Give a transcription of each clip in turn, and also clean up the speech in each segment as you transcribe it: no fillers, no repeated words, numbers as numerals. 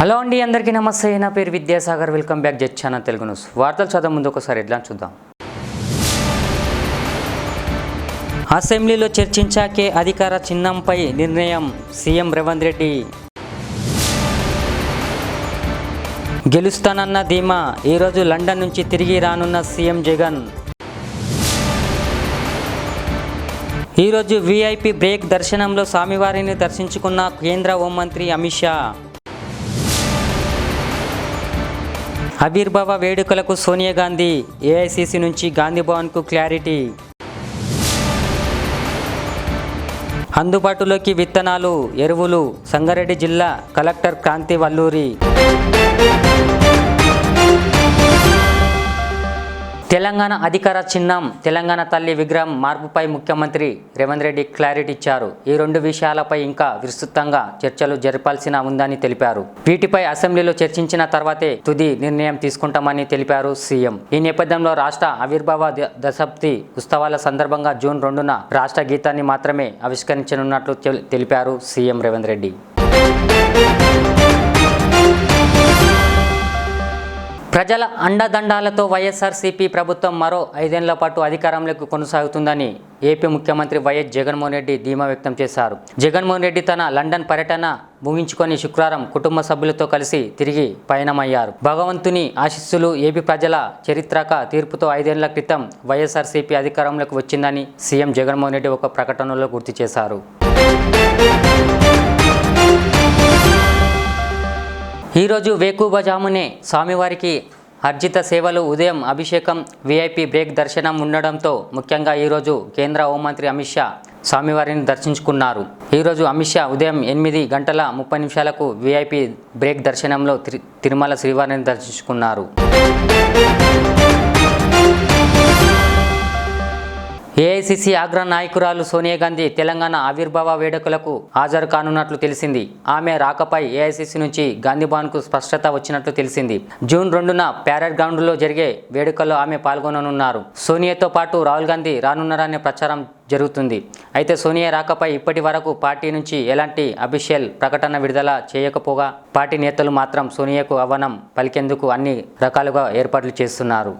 Hello అండి, అందరికీ నమస్తే. నా పేరు Vidyasagar. Welcome back jet channel Telugu news. వార్తలు చదవడం ముందు ఒకసారి హెడ్లైన్ చూద్దాం. అసెంబ్లీలో చర్చించాకే అధికార చిహ్నంపై నిర్ణయం, సీఎం రేవంత్ రెడ్డి. గెలుస్తానన్న ధీమా, ఈరోజు లండన్ నుంచి తిరిగి రానున్న సీఎం జగన్. ఈరోజు వీఐపీ బ్రేక్ దర్శనంలో స్వామివారిని దర్శించుకున్న కేంద్ర హోంమంత్రి అమిత్ షా. ఆవిర్భావ వేడుకలకు సోనియా గాంధీ, ఏఐసీసీ నుంచి గాంధీ భవన్కు క్లారిటీ. అందుబాటులోకి విత్తనాలు, ఎరువులు, సంగారెడ్డి జిల్లా కలెక్టర్ క్రాంతి వల్లూరి. తెలంగాణ అధికార చిహ్నం, తెలంగాణ తల్లి విగ్రహం మార్పుపై ముఖ్యమంత్రి రేవంత్ రెడ్డి క్లారిటీ ఇచ్చారు. ఈ రెండు విషయాలపై ఇంకా విస్తృతంగా చర్చలు జరపాల్సిన ఉందని తెలిపారు. వీటిపై అసెంబ్లీలో చర్చించిన తర్వాతే తుది నిర్ణయం తీసుకుంటామని తెలిపారు సీఎం. ఈ నేపథ్యంలో రాష్ట్ర ఆవిర్భావ దశాబ్ది ఉత్సవాల సందర్భంగా జూన్ 2న రాష్ట్ర గీతాన్ని మాత్రమే ఆవిష్కరించనున్నట్లు తెలిపారు సీఎం రేవంత్ రెడ్డి. ప్రజల అండదండాలతో వైఎస్ఆర్సీపీ ప్రభుత్వం మరో 5 ఏళ్ల పాటు అధికారంలోకి కొనసాగుతుందని ఏపీ ముఖ్యమంత్రి వైఎస్ జగన్మోహన్ రెడ్డి ధీమా వ్యక్తం చేశారు. జగన్మోహన్ రెడ్డి తన లండన్ పర్యటన ముగించుకొని శుక్రవారం కుటుంబ సభ్యులతో కలిసి తిరిగి పయనమయ్యారు. భగవంతుని ఆశీస్సులు, ఏపీ ప్రజల చరిత్రక తీర్పుతో 5 ఏళ్ల క్రితం వైఎస్ఆర్సీపీ అధికారంలోకి వచ్చిందని సీఎం జగన్మోహన్ రెడ్డి ఒక ప్రకటనలో గుర్తు చేశారు. ఈరోజు వేకువజామునే స్వామివారికి అర్జిత సేవలు, ఉదయం అభిషేకం, వీఐపీ బ్రేక్ దర్శనం ఉండడంతో ముఖ్యంగా ఈరోజు కేంద్ర హోంమంత్రి అమిత్ షా స్వామివారిని దర్శించుకున్నారు. ఈరోజు అమిత్ షా ఉదయం 8:30 వీఐపీ బ్రేక్ దర్శనంలో తిరుమల శ్రీవారిని దర్శించుకున్నారు. ఏఐసీసీ అగ్ర నాయకురాలు సోనియా గాంధీ తెలంగాణ ఆవిర్భావ వేడుకలకు హాజరు కానున్నట్లు తెలిసింది. ఆమె రాకపై ఏఐసీసీ నుంచి గాంధీ భవన్కు స్పష్టత వచ్చినట్లు తెలిసింది. జూన్ 2న ప్యారెడ్ గ్రౌండ్లో జరిగే వేడుకల్లో ఆమె పాల్గొననున్నారు. సోనియాతో పాటు రాహుల్ గాంధీ రానున్నారనే ప్రచారం జరుగుతుంది. అయితే సోనియా రాకపై ఇప్పటి వరకు పార్టీ నుంచి ఎలాంటి అఫీషియల్ ప్రకటన విడుదల చేయకపోగా పార్టీ నేతలు మాత్రం సోనియాకు ఆహ్వానం పలికేందుకు అన్ని రకాలుగా ఏర్పాట్లు చేస్తున్నారు.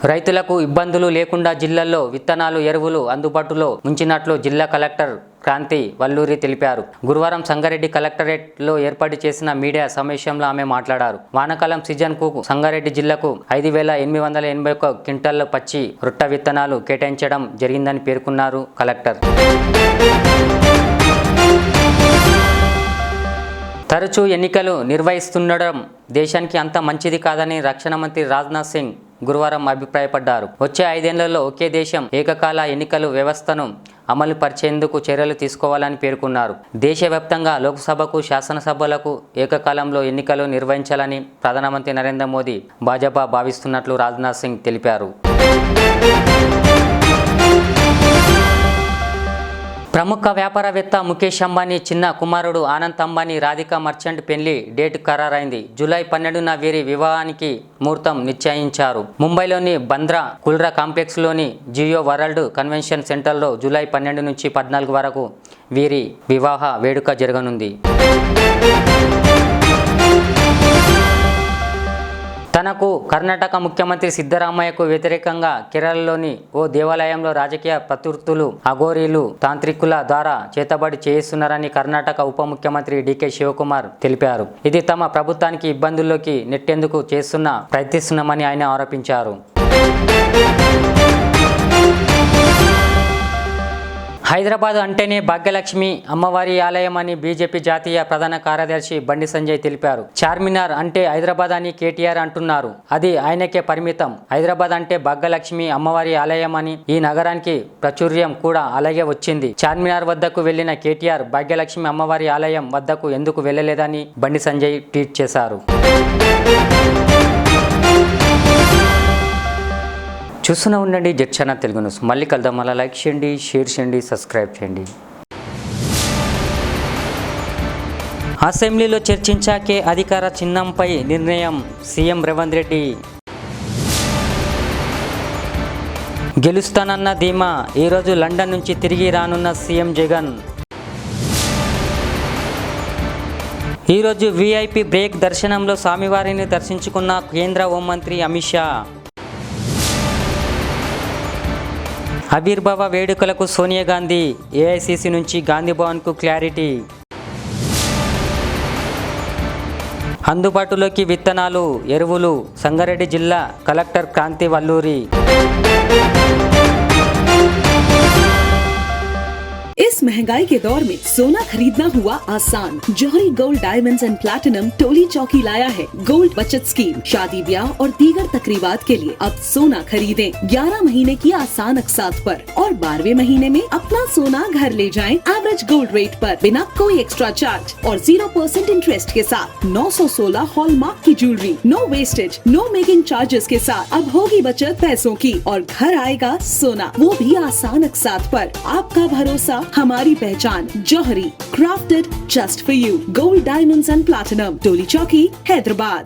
రైతులకు ఇబ్బందులు లేకుండా జిల్లాల్లో విత్తనాలు, ఎరువులు అందుబాటులో ఉంచినట్లు జిల్లా కలెక్టర్ క్రాంతి వల్లూరి తెలిపారు. గురువారం సంగారెడ్డి కలెక్టరేట్లో ఏర్పాటు చేసిన మీడియా సమావేశంలో ఆమె మాట్లాడారు. వానాకాలం సీజన్కు సంగారెడ్డి జిల్లాకు 5,881 క్వింటాల పచ్చి రొట్ట విత్తనాలు కేటాయించడం జరిగిందని పేర్కొన్నారు కలెక్టర్. తరచూ ఎన్నికలు నిర్వహిస్తుండడం దేశానికి అంత మంచిది కాదని రక్షణ మంత్రి రాజ్నాథ్ సింగ్ గురువారం అభిప్రాయపడ్డారు. వచ్చే 5 ఏళ్లలో ఒకే దేశం ఏకకాల ఎన్నికల వ్యవస్థను అమలు పరిచేందుకు చర్యలు తీసుకోవాలని పేర్కొన్నారు. దేశవ్యాప్తంగా లోక్సభకు, శాసనసభలకు ఏకకాలంలో ఎన్నికలు నిర్వహించాలని ప్రధానమంత్రి నరేంద్ర మోదీ, భాజపా భావిస్తున్నట్లు రాజ్నాథ్ సింగ్ తెలిపారు. ప్రముఖ వ్యాపారవేత్త ముఖేష్ అంబానీ చిన్న కుమారుడు ఆనంద్ అంబానీ రాధికా మర్చెంట్ పెళ్లి డేట్ ఖరారైంది. జూలై 12న వీరి వివాహానికి ముహూర్తం నిశ్చయించారు. ముంబైలోని బంద్రా కుల్రా కాంప్లెక్స్లోని జియో వరల్డ్ కన్వెన్షన్ సెంటర్లో జూలై 12 నుంచి 14 వరకు వీరి వివాహ వేడుక జరగనుంది. తనకు కర్ణాటక ముఖ్యమంత్రి సిద్ధరామయ్యకు వ్యతిరేకంగా కేరళలోని ఓ దేవాలయంలో రాజకీయ ప్రత్యర్థులు, అఘోరీలు, తాంత్రికుల ద్వారా చేతబడి చేయిస్తున్నారని కర్ణాటక ఉప ముఖ్యమంత్రి డీకే శివకుమార్ తెలిపారు. ఇది తమ ప్రభుత్వానికి ఇబ్బందుల్లోకి నెట్టేందుకు ప్రయత్నిస్తున్నామని ఆయన ఆరోపించారు. హైదరాబాద్ అంటేనే భాగ్యలక్ష్మి అమ్మవారి ఆలయం అని బీజేపీ జాతీయ ప్రధాన కార్యదర్శి బండి సంజయ్ తెలిపారు. చార్మినార్ అంటే హైదరాబాద్ అని కేటీఆర్ అంటున్నారు. అది ఆయనకే పరిమితం. హైదరాబాద్ అంటే భాగ్యలక్ష్మి అమ్మవారి ఆలయం అని ఈ నగరానికి ప్రాచుర్యం కూడా అలాగే వచ్చింది. చార్మినార్ వద్దకు వెళ్లిన కేటీఆర్ భాగ్యలక్ష్మి అమ్మవారి ఆలయం వద్దకు ఎందుకు వెళ్లలేదని బండి సంజయ్ ట్వీట్ చేశారు. చూస్తూనే ఉండండి జెట్ ఛానల్ తెలుగు న్యూస్. మళ్ళీ కలుద్దాం. అలా లైక్ చేయండి, షేర్ చేయండి, సబ్స్క్రైబ్ చేయండి. అసెంబ్లీలో చర్చించాకే అధికార చిహ్నంపై నిర్ణయం, సీఎం రేవంత్ రెడ్డి. గెలుస్తానన్న ధీమా, ఈరోజు లండన్ నుంచి తిరిగి రానున్న సీఎం జగన్. ఈరోజు వీఐపీ బ్రేక్ దర్శనంలో స్వామివారిని దర్శించుకున్న కేంద్ర హోంమంత్రి అమిత్ షా. ఆవిర్భావ వేడుకలకు సోనియా గాంధీ, ఏఐసిసి నుంచి గాంధీ భవన్కు క్లారిటీ. అందుబాటులోకి విత్తనాలు, ఎరువులు, సంగారెడ్డి జిల్లా కలెక్టర్ క్రాంతి వల్లూరి. इस महंगाई के दौर में सोना खरीदना हुआ आसान. जौहरी गोल्ड डायमंड्स एंड प्लैटिनम टोली चौकी लाया है गोल्ड बचत स्कीम. शादी ब्याह और दीगर तकरीबात के लिए अब सोना खरीदें 11 महीने की आसान अकसात पर और 12वें महीने में अपना सोना घर ले जाएं एवरेज गोल्ड रेट पर बिना कोई एक्स्ट्रा चार्ज और 0% इंटरेस्ट के साथ. 916 हॉलमार्क की jewellery, no wastage, no making charges के साथ. अब होगी बचत पैसों की और घर आएगा सोना, वो भी आसान अकसात पर. आपका भरोसा, हमारी पहचान. जौहरी, crafted just for you. Gold, diamonds and platinum. टोली चौकी, हैदराबाद.